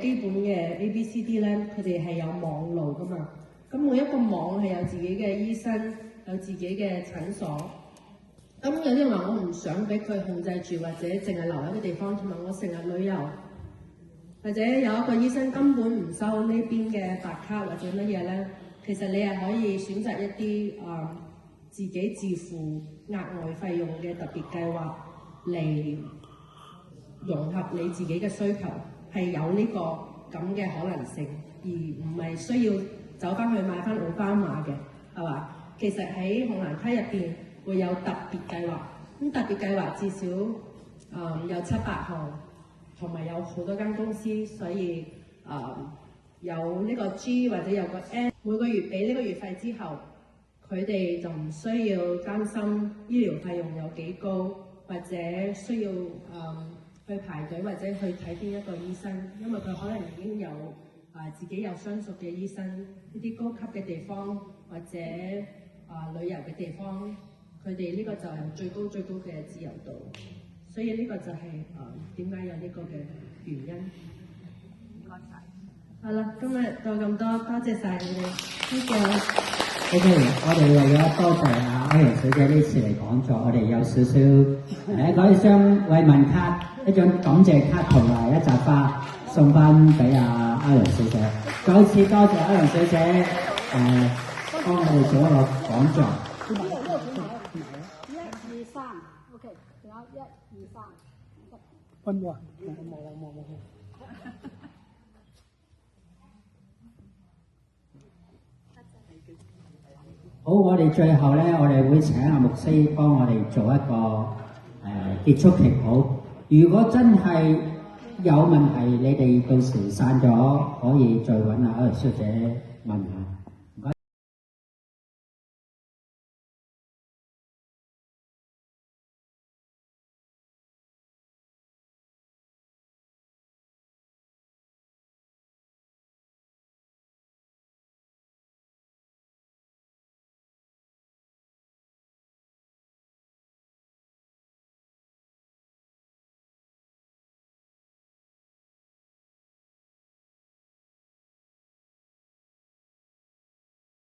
基本嘅 ABCD 咧，佢哋係有網路噶嘛。咁每一個網係有自己嘅醫生，有自己嘅診所。咁有啲人話我唔想俾佢控制住，或者淨係留喺一個地方，同埋我成日旅遊，或者有一個醫生根本唔收呢邊嘅白卡或者乜嘢咧，其實你係可以選擇一啲自己自負額外費用嘅特別計劃嚟融合你自己嘅需求，係有呢個咁嘅可能性，而唔係需要走翻去買翻奧巴馬嘅，係嘛？其實喺紅藍卡入邊會有特別計劃，咁特別計劃至少有700項，同埋有好多間公司，所以有呢個 G 或者有個 N， 每個月俾呢個月費之後，佢哋就唔需要擔心醫療費用有幾高，或者需要去排隊或者去睇邊一個醫生，因為佢可能已經有自己有相熟嘅醫生，呢啲高級嘅地方或者旅遊嘅地方，佢哋呢個就係最高嘅自由度，所以呢個就係點解有呢個嘅原因。唔該晒。係啦，今日到咁多，多謝晒你哋。呢個 OK， 我哋為咗多謝阿楊小姐呢次嚟講座，我哋有少少攞一張慰問卡、一張感謝卡同埋一扎花送翻俾阿楊小姐。再一次多謝阿楊小姐幫我哋做一個講座。1、2、3 ，OK， 仲有1、2、3。分喎，冇。好，我哋最後咧，我哋會請阿牧師幫我哋做一個結束祈禱。如果真係有問題，你哋到時散咗，可以再揾阿楊小姐問下。